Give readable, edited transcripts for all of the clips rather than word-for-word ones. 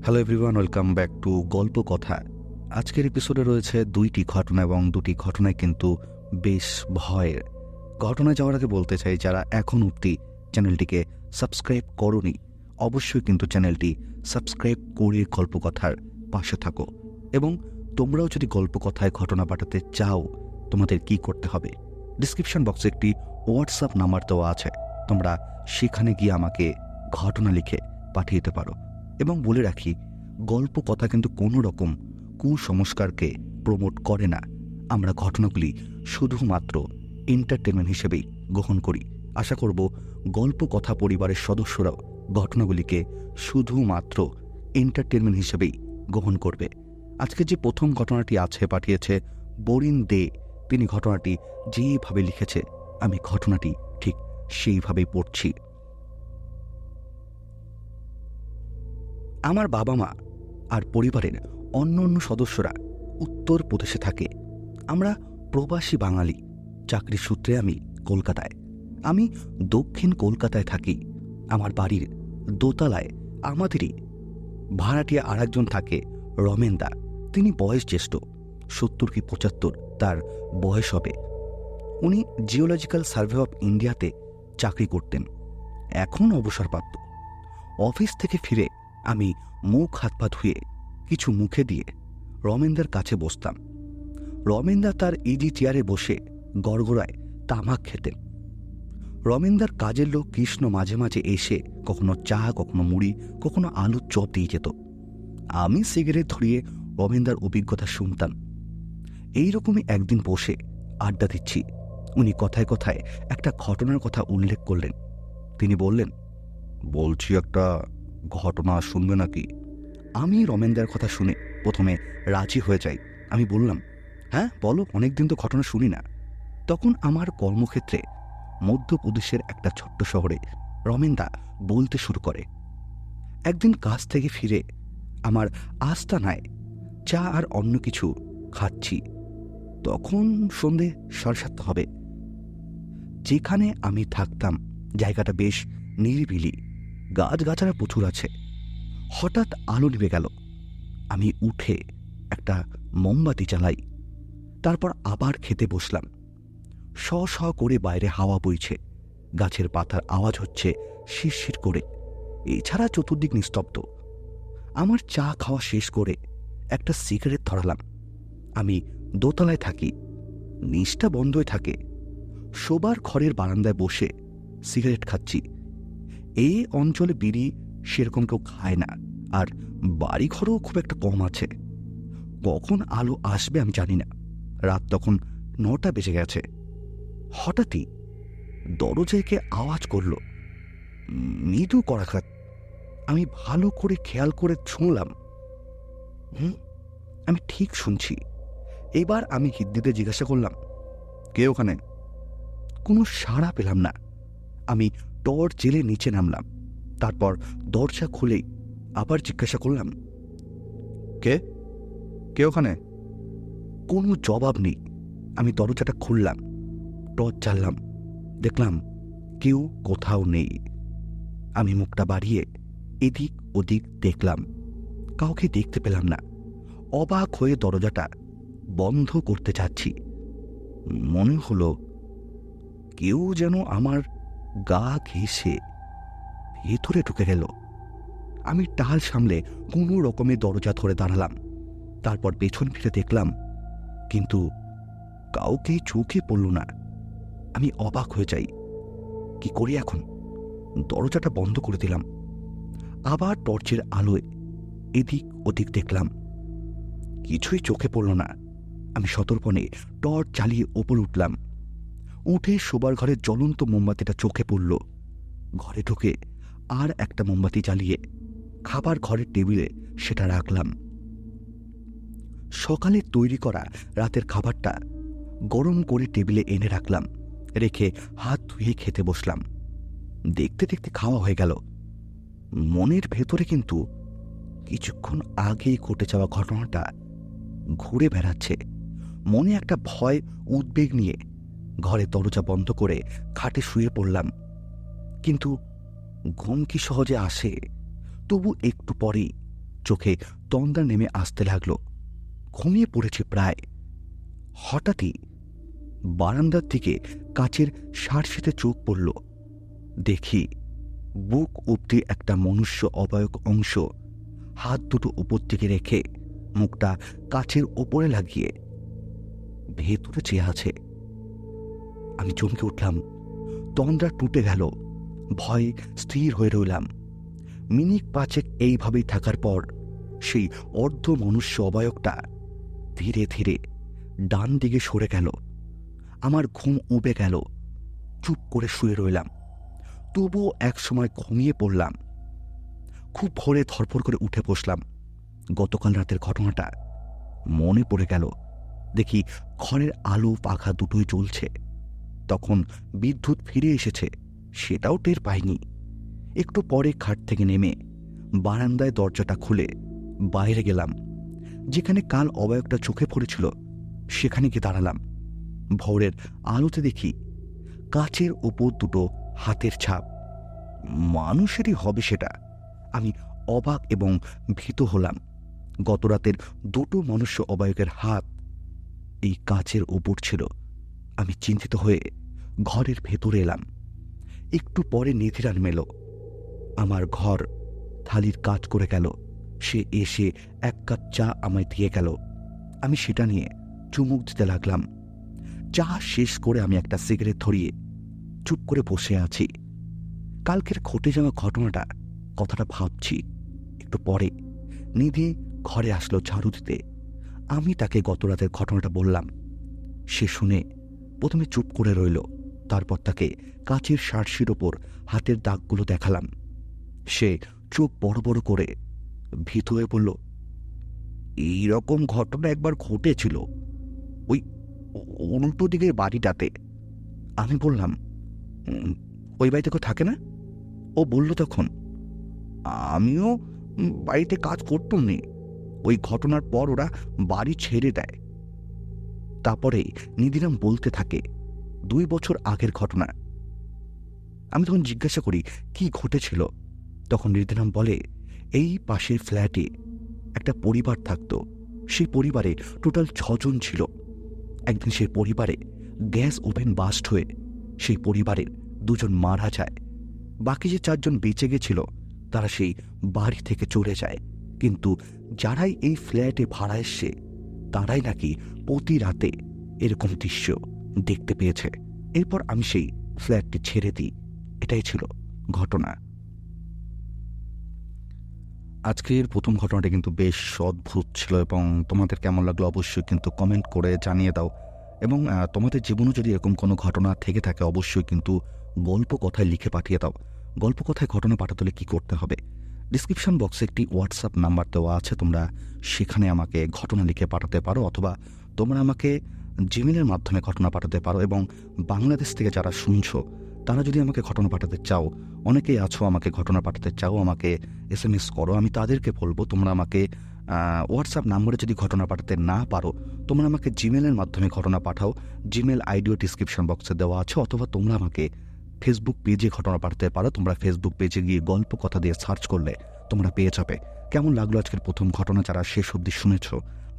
Hello everyone, welcome back to গল্প কথা। আজকের এপিসোডে রয়েছে দুইটি ঘটনা এবং দুটি ঘটনায় কিন্তু বেশ ভয়ের। ঘটনায় যাওয়ার আগে বলতে চাই, যারা এখন অবধি চ্যানেলটিকে সাবস্ক্রাইব করোনি অবশ্যই কিন্তু চ্যানেলটি সাবস্ক্রাইব করে গল্প কথার পাশে থাকো। এবং তোমরাও যদি গল্প কথায় ঘটনা পাঠাতে চাও, তোমাদের কি করতে হবে, ডিসক্রিপশন বক্সে একটি হোয়াটসঅ্যাপ নাম্বার দেওয়া আছে, তোমরা সেখানে গিয়ে আমাকে ঘটনা লিখে পাঠিয়ে দিতে পারো। এবং বলে রাখি, গল্প কথা কিন্তু কোনো রকম কুসংস্কারকে প্রমোট করে না। আমরা ঘটনাগুলি শুধুমাত্র এন্টারটেনমেন্ট হিসেবেই গ্রহণ করি। আশা করব গল্প কথা পরিবারের সদস্যরাও ঘটনাগুলিকে শুধুমাত্র এন্টারটেনমেন্ট হিসেবেই গ্রহণ করবে। আজকে যে প্রথম ঘটনাটি আছে পাঠিয়েছে বরিন দে। তিনি ঘটনাটি যেভাবে লিখেছে আমি ঘটনাটি ঠিক সেইভাবেই পড়ছি। আমার বাবা মা আর পরিবারের অন্য অন্য সদস্যরা উত্তরপ্রদেশে থাকে। আমরা প্রবাসী বাঙালি। চাকরির সূত্রে আমি কলকাতায়। আমি দক্ষিণ কলকাতায় থাকি। আমার বাড়ির দোতলায় আমাদেরই ভাড়াটিয়া আর একজন থাকে, রমেনদা। তিনি বয়স জ্যেষ্ঠ, 70 কি 75 তার বয়স হবে। উনি জিওলজিক্যাল সার্ভে অফ ইন্ডিয়াতে চাকরি করতেন, এখন অবসরপ্রাপ্ত। অফিস থেকে ফিরে আমি মুখ হাত পা ধুয়ে কিছু মুখে দিয়ে রমেনদার কাছে বসতাম। রমেনদা তার ইজি চেয়ারে বসে গড়গড়ায় তামাক খেতেন। রমেনদার কাজের লোক কৃষ্ণ মাঝে মাঝে এসে কখনো চা, কখনো মুড়ি, কখনো আলুর চপ দিয়ে যেত। আমি সিগারেট ধরিয়ে রমেনদার অভিজ্ঞতা শুনতাম। এইরকমই একদিন বসে আড্ডা দিচ্ছি, উনি কথায় কথায় একটা ঘটনার কথা উল্লেখ করলেন। তিনি বললেন, বলছি একটা ঘটনা শুনবে নাকি? আমি রমেনদার কথা শুনে প্রথমে রাজি হয়ে যাই। আমি বললাম, হ্যাঁ বলো, অনেকদিন তো ঘটনা শুনি না। তখন আমার কর্মক্ষেত্রে মধ্যপ্রদেশের একটা ছোট্ট শহরে রমেনদা বলতে শুরু করে, একদিন কাজ থেকে ফিরে আমার আস্তানায় চা আর অন্য কিছু খাচ্ছি। তখন সন্ধে 7:30 হবে। যেখানে আমি থাকতাম জায়গাটা বেশ নিরিবিলি, গাছগাছারা প্রচুর আছে। হঠাৎ আলো নিভে গেল। আমি উঠে একটা মোমবাতি জ্বালাই, তারপর আবার খেতে বসলাম। শ শ করে বাইরে হাওয়া বইছে, গাছের পাতার আওয়াজ হচ্ছে শিরশির করে। এছাড়া চতুর্দিক নিস্তব্ধ। আমার চা খাওয়া শেষ করে একটা সিগারেট ধরালাম। আমি দোতলায় থাকি, নিচটা বন্ধই থাকে। শোবার ঘরের বারান্দায় বসে সিগারেট খাচ্ছি। এই অঞ্চলে বিড়ি সেরকম কেউ খায় না, আর বাড়িঘরও খুব একটা কম আছে। কখন আলো আসবে আমি জানি না। রাত তখন 9টা বেজে গেছে। হঠাৎই দরজায় কে আওয়াজ করল, মৃদু করাঘাত। আমি ভালো করে খেয়াল করে শুনলাম, আমি ঠিক শুনছি। এবার আমি হিদ্দিতে জিজ্ঞাসা করলাম, কে ওখানে? কোনো সাড়া পেলাম না। আমি টর্চ জেলে নিচে নামলাম। তারপর দরজা খুলেই আবার জিজ্ঞাসা করলাম, কে কে ওখানে? কোনো জবাব নেই। আমি দরজাটা খুললাম, টর্চ জ্বাললাম, দেখলাম কেউ কোথাও নেই। আমি মুখটা বাড়িয়ে এদিক ওদিক দেখলাম, কাউকে দেখতে পেলাম না। অবাক হয়ে দরজাটা বন্ধ করতে চাচ্ছি। মনে হলো কেউ যেন আমার গা ঘেঁষে ভেতরে ঢুকে গেল। আমি টাল সামলে কোনো রকমে দরজা ধরে দাঁড়ালাম। তারপর পেছন ফিরে দেখলাম, কিন্তু কাউকে চোখে পড়ল না। আমি অবাক হয়ে যাই, কি করি এখন? দরজাটা বন্ধ করে দিলাম। আবার টর্চের আলোয় এদিক ওদিক দেখলাম, কিছুই চোখে পড়ল না। আমি সতর্পণে টর্চ চালিয়ে ওপর উঠলাম। উঠে শোবার ঘরের জ্বলন্ত মোমবাতিটা চোখে পড়ল। ঘরে ঢুকে আর একটা মোমবাতি জ্বালিয়ে খাবার ঘরের টেবিলে সেটা রাখলাম। সকালে তৈরি করা রাতের খাবারটা গরম করে টেবিলে এনে রাখলাম। রেখে হাত ধুয়ে খেতে বসলাম। দেখতে দেখতে খাওয়া হয়ে গেল। মনের ভেতরে কিন্তু কিছুক্ষণ আগেই ঘটে যাওয়া ঘটনাটা ঘুরে বেড়াচ্ছে। মনে একটা ভয় উদ্বেগ নিয়ে ঘরে দরজা বন্ধ করে খাটে শুয়ে পড়লাম। কিন্তু ঘুম কি সহজে আসে? তবু একটু পরেই চোখে তন্দ্রা নেমে আসতে লাগলো। ঘুমিয়ে পড়েছে প্রায়। হঠাৎই বারান্দার দিকে কাচের সারসিতে চোখ পড়ল। দেখি বুক অব্দি একটা মনুষ্য অবয়ব অংশ হাত দুটো উপর দিকে রেখে মুখটা কাচের ওপরে লাগিয়ে ভেতরে চেয়ে আছে। আমি চমকে উঠলাম। তন্দ্রা টুটে গেল। ভয়ে স্থির হয়ে রইলাম। মিনিট পাঁচেক এইভাবেই থাকার পর সেই অর্ধ মনুষ্য অবয়বটা ধীরে ধীরে ডান দিকে সরে গেল। আমার ঘুম উবে গেল। চুপ করে শুয়ে রইলাম। তবুও একসময় ঘুমিয়ে পড়লাম। খুব ভোরে ধরফর করে উঠে বসলাম। গতকাল রাতের ঘটনাটা মনে পড়ে গেল। দেখি ঘরের আলো পাখা দুটোই জ্বলছে। তখন বিদ্যুৎ ফিরে এসেছে, সেটাও টের পাইনি। একটু পরে খাট থেকে নেমে বারান্দায় দরজাটা খুলে বাইরে গেলাম। যেখানে কাল অবয়বটা চোখে পড়েছিল সেখানে গিয়ে দাঁড়ালাম। ভোরের আলোতে দেখি কাচের ওপর দুটো হাতের ছাপ। মানুষেরই হবে সেটা। আমি অবাক এবং ভীত হলাম। গতরাতের দুটো মনুষ্য অবয়বের হাত এই কাচের ওপর ছিল। আমি চিন্তিত হয়ে ঘরের ভেতরে এলাম। একটু পরে নিধিরান মেলো। আমার ঘর থালির কাজ করে গেল। সে এসে এক কাপ চা আমায় দিয়ে গেল। আমি সেটা নিয়ে চুমুক দিতে লাগলাম। চা শেষ করে আমি একটা সিগারেট ধরিয়ে চুপ করে বসে আছি। কালকের ঘটে যাওয়া কথাটা ভাবছি। একটু পরে নিধি ঘরে আসলো ঝাড়ু দিতে। আমি তাকে গতরাতের ঘটনাটা বললাম। সে শুনে প্রথমে চুপ করে রইল। তারপর তাকে কাচের সারসির ওপর হাতের দাগগুলো দেখালাম। সে চোখ বড় বড় করে ভীত হয়ে বলল, এইরকম ঘটনা একবার ঘটেছিল ওই উল্টো দিকের বাড়িটাতে। আমি বললাম, ওই বাড়িতে কেউ থাকে না? ও বলল তখন, আমিও বাড়িতে কাজ করতাম নি। ওই ঘটনার পর ওরা বাড়ি ছেড়ে দেয়। তারপরে নিধিরাম বলতে থাকে 2 বছর আগের ঘটনা। আমি তখন জিজ্ঞাসা করি কি ঘটেছিল। তখন নিধিরাম বলে, এই পাশের ফ্ল্যাটে একটা পরিবার থাকতো। সেই পরিবারে টোটাল 6 জন ছিল। একদিন সেই পরিবারে গ্যাস ওভেন বাস্ট হয়ে সেই পরিবারের 2 জন মারা যায়। বাকি যে 4 জন বেঁচে গেছিল তারা সেই বাড়ি থেকে চলে যায়। কিন্তু যারাই এই ফ্ল্যাটে ভাড়া এসছে তারাই নাকি প্রতি রাতে এরকম দৃশ্য দেখতে পেয়েছে। এরপর আমি সেই ফ্ল্যাটটি ছেড়ে দিই। এটাই ছিল ঘটনা। আজকের প্রথম ঘটনাটা কিন্তু বেশ অদ্ভুত ছিল এবং তোমাদের কেমন লাগলো অবশ্যই কিন্তু কমেন্ট করে জানিয়ে দাও। এবং তোমাদের জীবনে যদি এরকম কোনো ঘটনা থেকে থাকে অবশ্যই কিন্তু গল্প কথায় লিখে পাঠিয়ে দাও। গল্প কথায় ঘটনা পাঠাতে হলে কী করতে হবে? ডিসক্রিপশন বক্সে একটি হোয়াটসঅ্যাপ নাম্বার দেওয়া আছে, তোমরা সেখানে আমাকে ঘটনা লিখে পাঠাতে পারো, অথবা তোমরা আমাকে জিমেলের মাধ্যমে ঘটনা পাঠাতে পারো। এবং বাংলাদেশ থেকে যারা শুনছো তারা যদি আমাকে ঘটনা পাঠাতে চাও, অনেকেই আছো আমাকে ঘটনা পাঠাতে চাও, আমাকে SMS করো। আমি তাদেরকে বলবো তোমরা আমাকে হোয়াটসঅ্যাপ নাম্বারে যদি ঘটনা পাঠাতে না পারো তোমরা আমাকে জিমেলের মাধ্যমে ঘটনা পাঠাও। জিমেল আইডিও ডিসক্রিপশন বক্সে দেওয়া আছে, অথবা তোমরা আমাকে ফেসবুক পেজে ঘটনা পাঠাতে পারো। তোমরা ফেসবুক পেজে গিয়ে গল্প কথা দিয়ে সার্চ করলে তোমরা পেয়ে যাবে। কেমন লাগলো আজকের প্রথম ঘটনা? যারা শেষ অবধি শুনেছো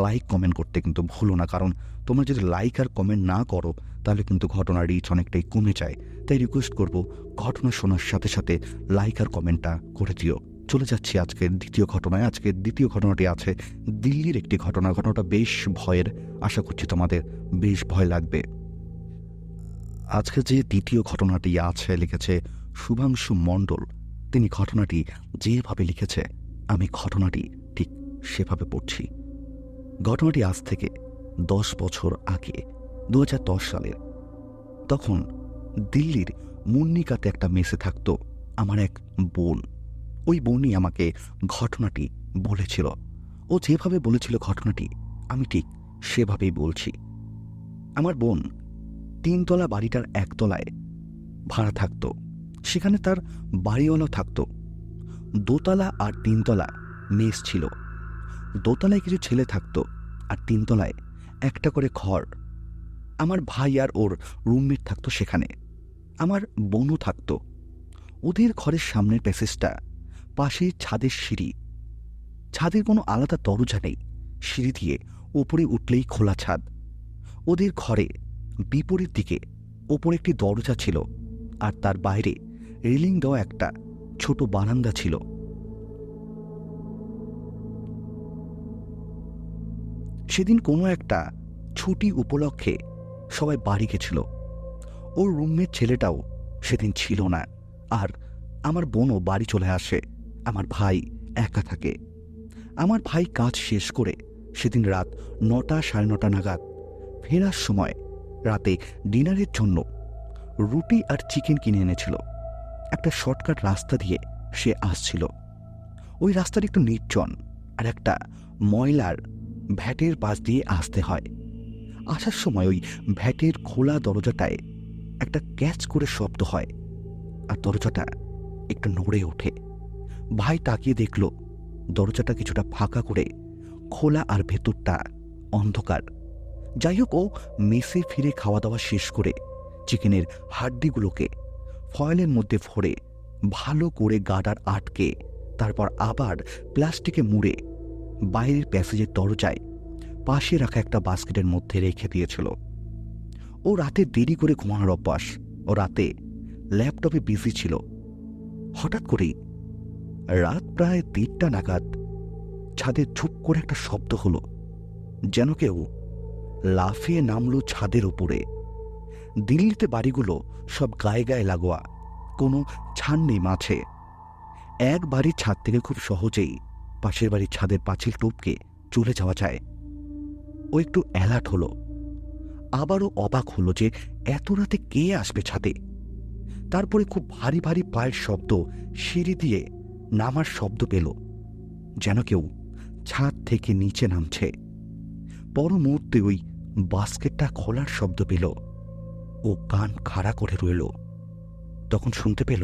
লাইক কমেন্ট করতে কিন্তু ভুলো না, কারণ তোমরা যদি লাইক আর কমেন্ট না করো তাহলে কিন্তু ঘটনার রিচ অনেকটাই কমে যায়। তাই রিকোয়েস্ট করব ঘটনা শোনার সাথে সাথে লাইক আর কমেন্টটা করে দিও। চলে যাচ্ছি আজকের দ্বিতীয় ঘটনায়। আজকের দ্বিতীয় ঘটনাটি আছে দিল্লির একটি ঘটনা। ঘটনাটা বেশ ভয়ের, আশা করছি তোমাদের বেশ ভয় লাগবে। আজকে যে দ্বিতীয় ঘটনাটি আছে লিখেছে শুভাংশু মণ্ডল। তিনি ঘটনাটি যেভাবে লিখেছে আমি ঘটনাটি ঠিক সেভাবে পড়ছি। ঘটনাটি আজ থেকে 10 বছর আগে, 2010 সালের। তখন দিল্লির মুন্নিকাতে একটা মেসে থাকতো আমার এক বোন। ওই বোনই আমাকে ঘটনাটি বলেছিল। ও যেভাবে বলেছিল ঘটনাটি আমি ঠিক সেভাবেই বলছি। আমার বোন 3 তলা বাড়িটার 1 তলায় ভাড়া থাকতো। সেখানে তার বাড়িওয়ালাও থাকতো। 2 তলা আর 3 তলা মেস ছিল। 2 তলায় কিছু ছেলে থাকতো আর 3 তলায় একটা করে ঘর। আমার ভাই আর ওর রুমমেট থাকতো সেখানে। আমার বোনও থাকতো। ওদের ঘরের সামনের প্যাসেজটা, পাশে ছাদের সিঁড়ি, ছাদের কোনো আলাদা দরজা নেই, সিঁড়ি দিয়ে ওপরে উঠলেই খোলা ছাদ। ওদের ঘরে বিপরীত দিকে ওপরে একটি দরজা ছিল, আর তার বাইরে রেলিং দেওয়া একটা ছোট বারান্দা ছিল। সেদিন কোনো একটা ছুটি উপলক্ষে সবাই বাড়ি গেছিল। ওর রুমমেট ছেলেটাও সেদিন ছিল না, আর আমার বোনও বাড়ি চলে আসে। আমার ভাই একা থাকে। আমার ভাই কাজ শেষ করে সেদিন রাত 9টা, 9:30 নাগাদ ফেরার সময় রাতে ডিনারের জন্য রুটি আর চিকেন কিনে এনেছিল। একটা শর্টকাট রাস্তা দিয়ে সে আসছিল। ওই রাস্তাটা একটু নির্জন, আর একটা ময়লার ভ্যাটের পাশ দিয়ে আসতে হয়। আসার সময় ওই ভ্যাটের খোলা দরজাটায় একটা ক্যাচ করে শব্দ হয়, আর দরজাটা একটু নড়ে ওঠে। ভাই তাকিয়ে দেখল দরজাটা কিছুটা ফাঁকা করে খোলা, আর ভেতরটা অন্ধকার। যাই হোক, ও মেসে ফিরে খাওয়া দাওয়া শেষ করে চিকেনের হাড্ডিগুলোকে ফয়েলের মধ্যে ভরে ভালো করে গার্ডার আটকে তারপর আবার প্লাস্টিকে মুড়ে বাইরের প্যাসেজের দরজায় পাশে রাখা একটা বাস্কেটের মধ্যে রেখে দিয়েছিল। ও রাতে দেরি করে ঘুমানোর অভ্যাস। ও রাতে ল্যাপটপে বিজি ছিল। হঠাৎ করেই রাত প্রায় 3টা নাগাদ ছাদে চুপ করে একটা শব্দ হলো, যেন কেউ লাফিয়ে নামলো ছাদের উপরে। দিল্লিতে বাড়িগুলো সব গায়ে গায়ে লাগোয়া, কোনো ছাদ নেই মাঝে। এক বাড়ির ছাদ থেকে খুব সহজেই পাশের বাড়ির ছাদের পাঁচিল টপকে চলে যাওয়া যায়। ও একটু অ্যালার্ট হলো, আবারও অবাক হলো যে এত রাতে কে আসবে ছাদে। তারপরে খুব ভারী ভারী পায়ের শব্দ, সিঁড়ি দিয়ে নামার শব্দ পেল, যেন কেউ ছাদ থেকে নিচে নামছে। পর মুহূর্তে ওই বাস্কেটটা খোলার শব্দ পেল। ও কান খাড়া করে রইল। তখন শুনতে পেল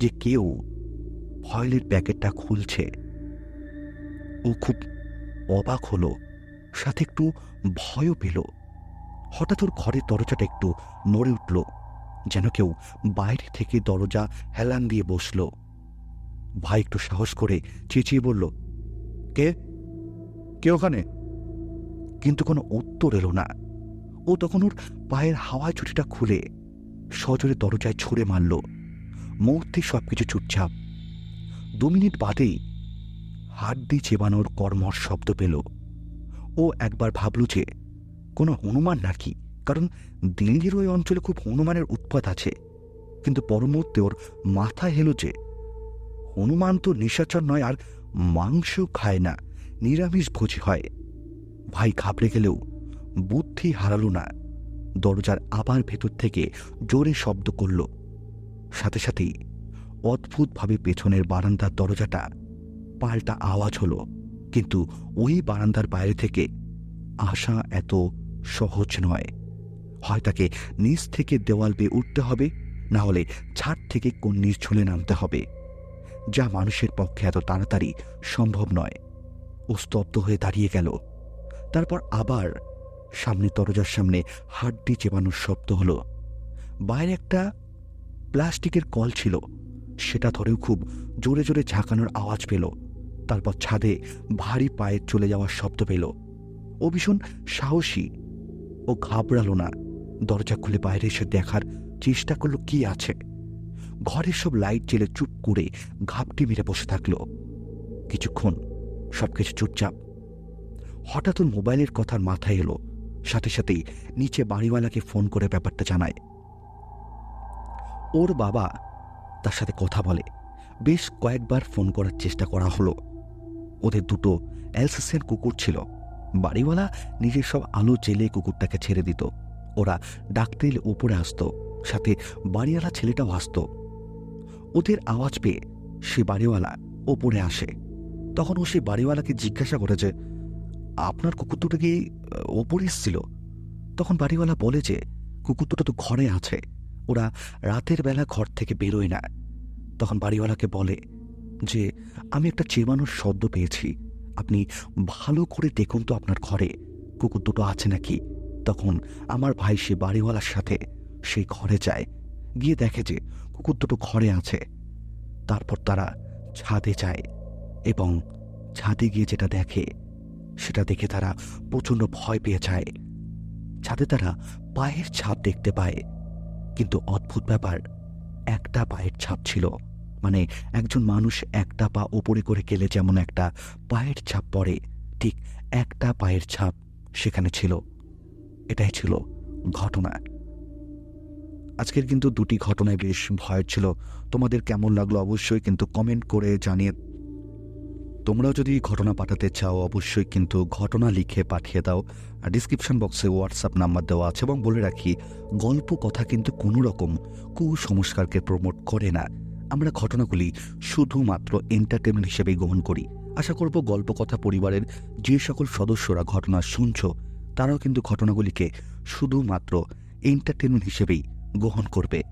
যে কেউ ফয়েলের প্যাকেটটা খুলছে। ও খুব অবাক হলো, সাথে একটু ভয়ও পেল। হঠাৎ ওর ঘরের দরজাটা একটু নড়ে উঠল, যেন কেউ বাইরে থেকে দরজা হেলান দিয়ে বসল। ভাই একটু সাহস করে চেঁচিয়ে বলল, কে কে ওখানে? কিন্তু কোনো উত্তর এলো না। ও তখন ওর পায়ের হাওয়ায় ছুটিটা খুলে সজোরে দরজায় ছুঁড়ে মারল। মুহূর্তে সবকিছু চুপচাপ। 2 মিনিট বাদেই হাড্ডি চেবানোর কর্মর শব্দ পেল। ও একবার ভাবল যে কোনো হনুমান নাকি, কারণ দিল্লির ওই অঞ্চলে খুব হনুমানের উৎপাত আছে। কিন্তু পর মুহূর্তে ওর মাথায় এলো যে হনুমান তো নিশাচর নয়, আর মাংস খায় না, নিরামিষ ভোজি হয়। ভাই ঘাবড়ে গেলেও বুদ্ধি হারালো না। দরজার আবার ভেতর থেকে জোরে শব্দ করল। সাথে সাথেই অদ্ভুতভাবে পেছনের বারান্দার দরজাটা পাল্টা আওয়াজ হলো। কিন্তু ওই বারান্দার বাইরে থেকে আসা এত সহজ নয়। হয় তাকে নিচ থেকে দেওয়াল বেয়ে উঠতে হবে, না হলে ছাদ থেকে কন্নির ঝুলে নামতে হবে, যা মানুষের পক্ষে এত তাড়াতাড়ি সম্ভব নয়। ও স্তব্ধ হয়ে দাঁড়িয়ে গেল। তারপর আবার সামনে দরজার সামনে হাড্ডি চেবানোর শব্দ হলো। বাইরে একটা প্লাস্টিকের কল ছিল, সেটা ধরেও খুব জোরে জোরে ঝাঁকানোর আওয়াজ পেল। তারপর ছাদে ভারী পায়ে চলে যাওয়ার শব্দ পেল। ও ভীষণ সাহসী। ও ঘাবড়ালো না। দরজা খুলে বাইরে এসে দেখার চেষ্টা করলো কি আছে। ঘরের সব লাইট জ্বেলে চুপ করে ঘাপটি মেরে বসে থাকলো। কিছুক্ষণ সবকিছু চুপচাপ। হঠাৎ ওর মোবাইলের কথার মাথায় এলো। সাথে সাথেই নিচে বাড়িওয়ালাকে ফোন করে ব্যাপারটা জানায়। ওর বাবা তার সাথে কথা বলে। বেশ কয়েকবার ফোন করার চেষ্টা করা হলো। ওদের 2টো অ্যালসেসিয়ান কুকুর ছিল। বাড়িওয়ালা নিজের সব আলো জ্বেলে কুকুরটাকে ছেড়ে দিত। ওরা ডাকতে এলে উপরে আসতো, সাথে বাড়িওয়ালা ছেলেটাও আসতো। ওদের আওয়াজ পেয়ে সে বাড়িওয়ালা ওপরে আসে। তখন ও সে বাড়িওয়ালাকে জিজ্ঞাসা করে যে, আপনার কুকুর দুটো কি ওপরে এসেছিল? তখন বাড়িওয়ালা বলে যে কুকুর দুটো তো ঘরে আছে, ওরা রাতের বেলা ঘর থেকে বেরোয় না। তখন বাড়িওয়ালাকে বলে যে, আমি একটা চেবানোর শব্দ পেয়েছি, আপনি ভালো করে দেখুন তো আপনার ঘরে কুকুর দুটো আছে নাকি। তখন আমার ভাই সে বাড়িওয়ালার সাথে সেই ঘরে যায়, গিয়ে দেখে যে কুকুর দুটো ঘরে আছে। তারপর তারা ছাদে যায় এবং ছাদে গিয়ে যেটা দেখে সেটা দেখে তারা প্রচণ্ড ভয় পেয়ে যায়। ছাদে তারা পায়ের ছাপ দেখতে পায়, কিন্তু অদ্ভুত ব্যাপার, একটা পায়ের ছাপ ছিল। মানে একজন মানুষ একটা পা ওপরে করে গেলে যেমন একটা পায়ের ছাপ পড়ে, ঠিক একটা পায়ের ছাপ সেখানে ছিল। এটাই ছিল ঘটনা। আজকের কিন্তু দুটি ঘটনায় বেশ ভয়ের ছিল। তোমাদের কেমন লাগলো অবশ্যই কিন্তু কমেন্ট করে জানিয়ে। তোমরাও যদি ঘটনা পাঠাতে চাও অবশ্যই কিন্তু ঘটনা লিখে পাঠিয়ে দাও। আর ডিসক্রিপশন বক্সে হোয়াটসঅ্যাপ নাম্বার দেওয়া আছে। এবং বলে রাখি, গল্প কথা কিন্তু কোনো রকম কুসংস্কারকে প্রমোট করে না। আমরা ঘটনাগুলি শুধুমাত্র এন্টারটেনমেন্ট হিসেবেই গ্রহণ করি। আশা করব গল্প কথা পরিবারের যে সকল সদস্যরা ঘটনা শুনছো তারাও কিন্তু ঘটনাগুলিকে শুধুমাত্র এন্টারটেনমেন্ট হিসেবেই গ্রহণ করবে।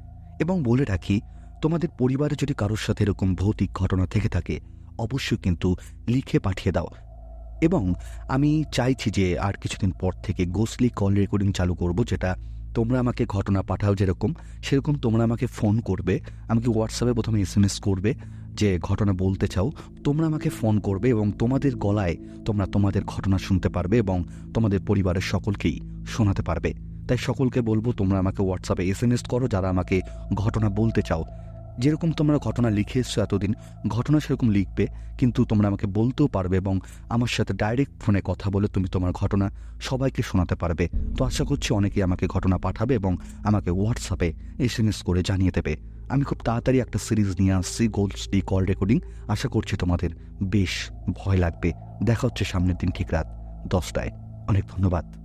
এবং বলে রাখি, তোমাদের পরিবারে যদি কারোর সাথে এরকম ভৌতিক ঘটনা থেকে থাকে অবশ্যই কিন্তু লিখে পাঠিয়ে দাও। এবং আমি চাইছি যে আর কিছুদিন পর থেকে গোসলি কল রেকর্ডিং চালু করব, যেটা তোমরা আমাকে ঘটনা পাঠাও যেরকম সেরকম তোমরা আমাকে ফোন করবে। আমাকে হোয়াটসঅ্যাপে প্রথমে SMS করবে যে ঘটনা বলতে চাও, তোমরা আমাকে ফোন করবে এবং তোমাদের গলায় তোমরা তোমাদের ঘটনা শুনতে পারবে এবং তোমাদের পরিবারের সকলকেই শোনাতে পারবে। তাই সকলকে বলবো তোমরা আমাকে হোয়াটসঅ্যাপে SMS করো যারা আমাকে ঘটনা বলতে চাও। যেরকম তোমরা ঘটনা লিখে এসছো এতদিন, ঘটনা সেরকম লিখবে, কিন্তু তোমরা আমাকে বলতেও পারবে এবং আমার সাথে ডাইরেক্ট ফোনে কথা বলে তুমি তোমার ঘটনা সবাইকে শোনাতে পারবে। তো আশা করছি অনেকেই আমাকে ঘটনা পাঠাবে এবং আমাকে হোয়াটসঅ্যাপে SMS করে জানিয়ে দেবে। আমি খুব তাড়াতাড়ি একটা সিরিজ নিয়ে আসছি, গোল্ডসলি কল রেকর্ডিং। আশা করছি তোমাদের বেশ ভয় লাগবে। দেখা হচ্ছে সামনের দিন ঠিক রাত 10টায়। অনেক ধন্যবাদ।